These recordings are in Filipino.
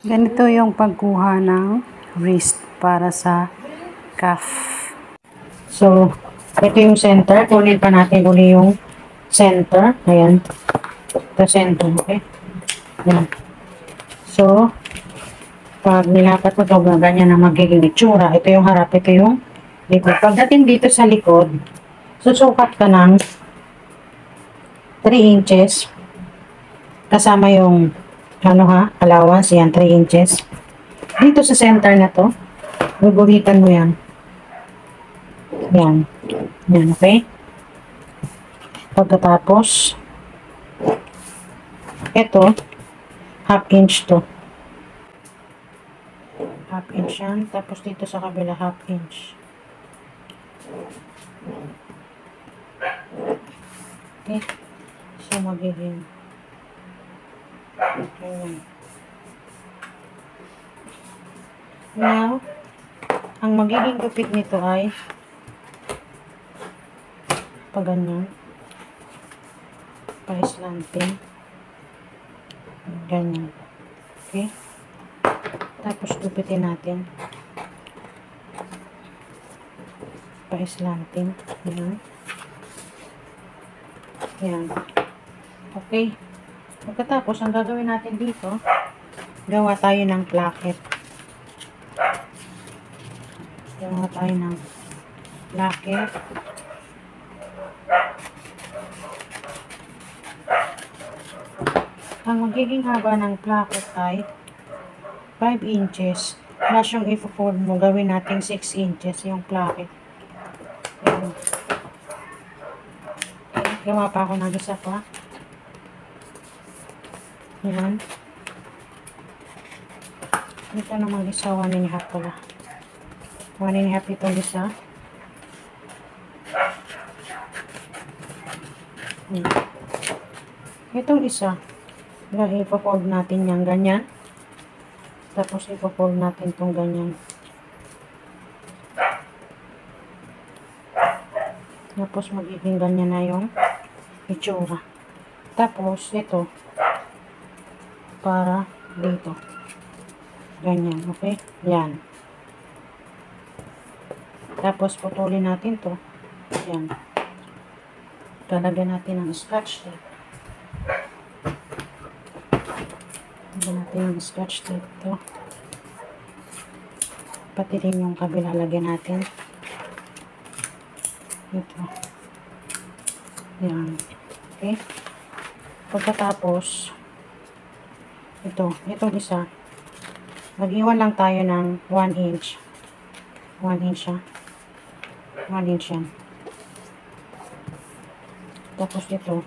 Ganito yung pagkuha ng wrist para sa cuff. So, ito yung center. Kunin pa natin uli yung center. Ayan. Ito center. Okay. Ayan. So, pag nilapat mo ito, ganyan na magiging itsura. Ito yung harap, ito yung likod. Pagdating dito sa likod, susukat ka ng 3 inches. Kasama yung allowance. Yan, 3 inches. Dito sa center na to, guguhitan mo yan. Yan. Yan, okay? Pagkatapos, ito, half inch to. Half inch yan. Tapos dito sa kabila, half inch. Okay. So, magiging ganyan. Now, ang magiging gupit nito ay pag ganyan. Pa-slanting. Ganyan. Okay? Tapos gupitin natin. Pa-slanting. Yan. Yan. Okay. Pagkatapos, ang gagawin natin dito, gawa tayo ng placket. Gawa tayo ng placket. Ang magiging haba ng placket ay 5 inches. Plus yung i-fold mo, gawin natin 6 inches yung placket. Ayan. Gawa pa ako ng isa pa. Ayan. Ito naman isa, 1.5 pala. 1.5 itong isa. Ayan. Itong isa, i-fold natin yan ganyan. Tapos i-fold natin itong ganyan. Tapos magiging ganyan na yung itsura. Tapos ito, para dito. Ganyan, okay? Yan. Tapos putulin natin to. Yan. Talagyan natin ng scotch tape. Lagyan natin ng scotch tape ito. Pati rin yung kabila lagyan natin. Ito. Yan. Okay. Pagkatapos, itong isa, mag-iwan lang tayo ng 1 inch. 1 inch siya. 1 inch yan. Tapos ito,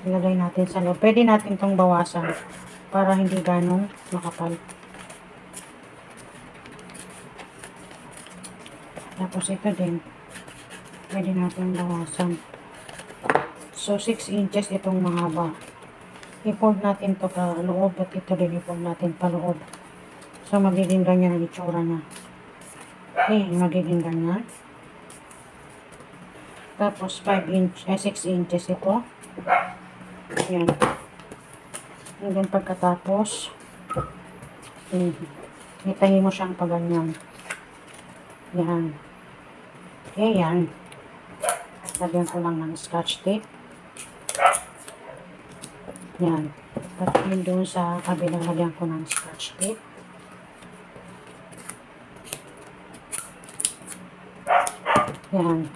ilagay natin sa loob. Pwede natin itong bawasan para hindi ganong makapal. Tapos ito din, pwede natin bawasan. So, 6 inches itong mahaba. I-fold natin ito pa loob at ito din i-fold natin pa loob. So, magiging ganyan ang itsura niya. Okay, magiging ganyan. Tapos, 6 inches ito. Ayan. And then, pagkatapos, itahin mo siyang pa ganyan. Yan. Okay, yan. Lagyan ko lang ng scotch tape. Yan. Tapos yun doon sa kabilang lagyan ko ng scotch tape. Yan.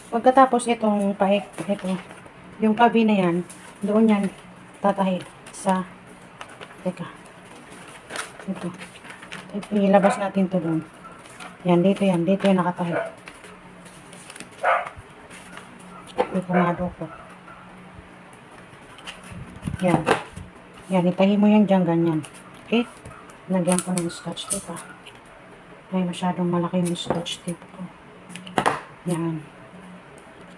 Pagkatapos itong paik, ito, yung kabi na yan, doon yan tatahi sa, teka, ito. Ilabas natin to doon. Yan, dito yan nakatahi. Ito mado ko. Yan. Yan, itahi mo yan dyan, ganyan. Okay? Lagyan ko ng scotch tape, ha. Ay, masyadong malaki yung scotch tape ko. Yan.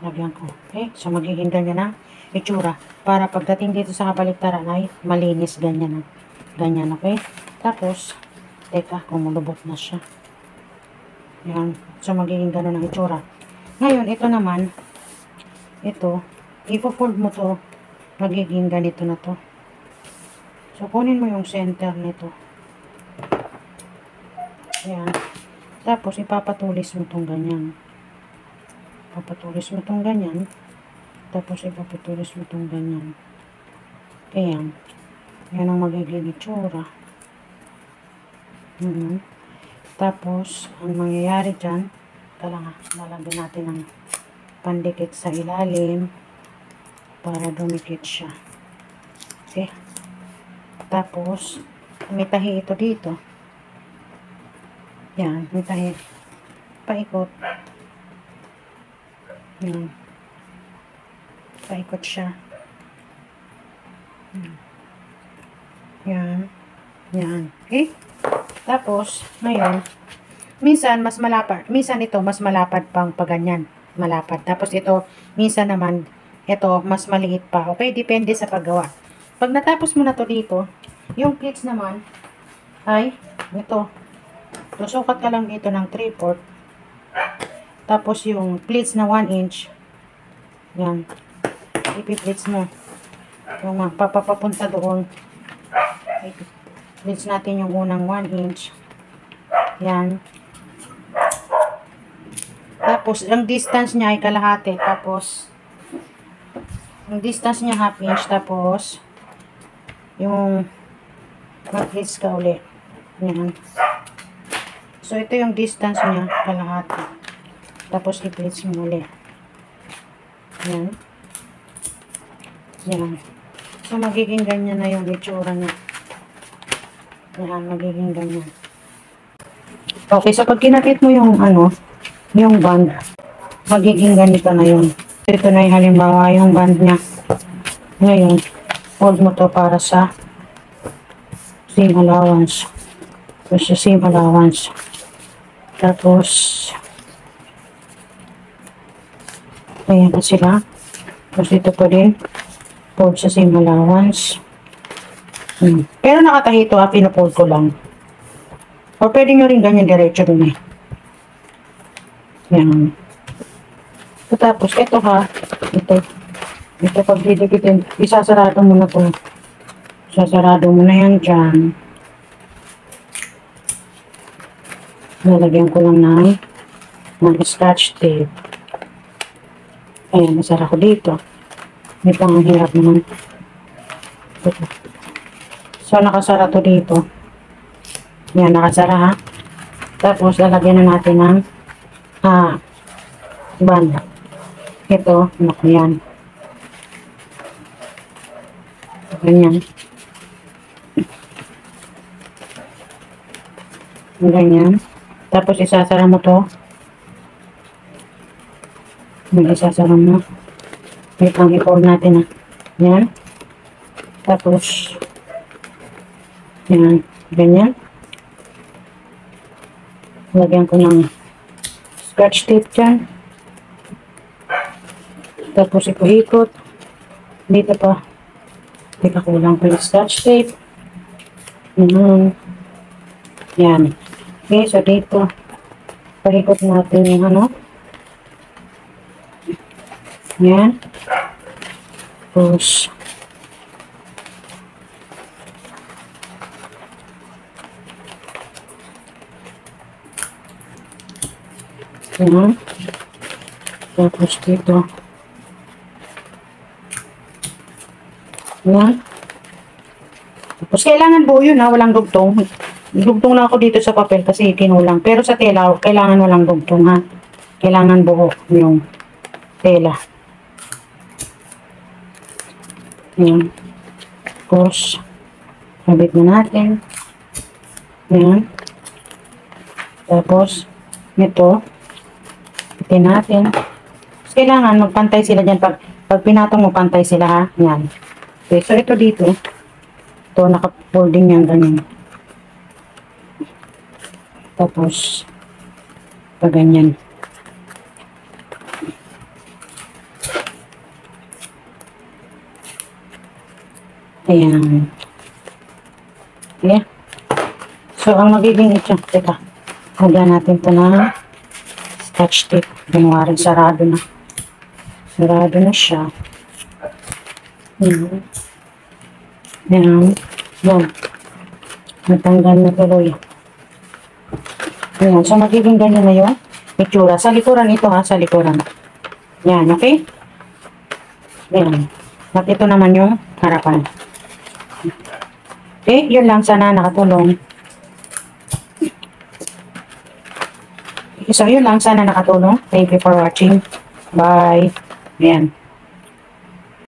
Lagyan ko. Okay? So, magiging ganyan na itsura. Para pagdating dito sa kabaliktaran ay malinis, ganyan na. Ganyan, okay? Tapos, teka, kumulubot na siya. Yan. So, magiging ganun ang itsura. Ngayon, ito naman, ito, i-fold mo to, magiging ganito na to. So, kunin mo yung center nito. Ayan. Tapos, ipapatulis mo itong ganyan. Papatulis mo itong ganyan. Tapos, ipapatulis mo itong ganyan. Ayan. Yan ang magiging itsura. Tapos, ang mangyayari dyan, lalagyan natin ng pandikit sa ilalim para dumikit siya. Okay. Tapos, may tahi ito dito. Yan, may tahi. Paikot. Yan. Paikot siya. Yan. Yan. Okay? Tapos, ngayon, minsan mas malapad. Minsan ito, mas malapad pang paganyan. Malapad. Tapos ito, minsan naman, ito, mas maliit pa. Okay? Depende sa paggawa. Pag natapos mo na to dito, yung pleats naman, ay, ito. Susukat ka lang dito ng 3/4. Tapos yung pleats na 1 inch, yan. Ipi-pleats mo. Yung papapunta doon. Pleats natin yung unang 1 inch. Yan. Tapos, ang distance niya ay kalahati. Tapos, ang distance niya half inch. Tapos, yung mag-pleats ka ulit. Yan. So, ito yung distance niya kalahati. Tapos, i-pleats mo ulit. Yan. Yan. So, magiging ganyan na yung itsura niya. Yan, magiging ganyan. Okay, so pag kinakit mo yung yung band, magiging ganito na yun. Ito na yung halimbawa yung band niya. Ngayon, hold mo to para sa seam allowance. So, sa seam allowance. Tapos, ayan na sila. Tapos dito po din, hold sa seam allowance. Pero nakatahi ito, pinupold ko lang. O pwede nyo rin ganyan diretso dun eh. Yan. So, tapos, ito ha. Ito pag didikitin, isasarado mo na ito. Isasarado mo na yan dyan. Nalagyan ko lang ng scotch tape. Ayan, nasara ko dito. May pang hirap naman. So, nakasara to dito. Yan, nakasara ha. Tapos, lalagyan na natin ng band. Ito, yan. Ganyan. Ganyan. Tapos, isasara mo to. Isasara mo. May pang i-hold natin ha. Yan. Tapos, yan. Ganyan. Lagyan ko ng scotch tape dyan. Tapos ipo-ikot. Dito pa. Teka, kulang pa yung scotch tape. Yan. Okay, so dito. Paikot natin yung yan. Tapos, yan. Tapos dito. Yan. Tapos kailangan buo yun ha, walang dugtong. Dugtong lang ako dito sa papel kasi kinulang. Pero sa tela, kailangan walang dugtong ha. Kailangan buo yung tela. Yan. Tapos, sabit na natin. Yan. Tapos, ito, itin natin. Tapos, kailangan magpantay sila dyan. Pag pinatong mo, pantay sila ha. Yan. Okay, so ito dito. Ito, naka-folding yan ganyan. Tapos, pag ganyan. Ayan. Okay. So, ang magiging ito, teka, lagyan natin ito na scotch tape. Ganwarin, sarado na. Sarado na siya. Ayan. Ayan. Yan. Natanggal na tuloy. Ayan, so magiging ganyan na yung itsura. Sa likuran ito ha, sa likuran. Yan, okay? Yan. At ito naman yung harapan. Okay, yun lang. Sana nakatulong. So, yun lang. Sana nakatulong. Thank you for watching. Bye. Ayan.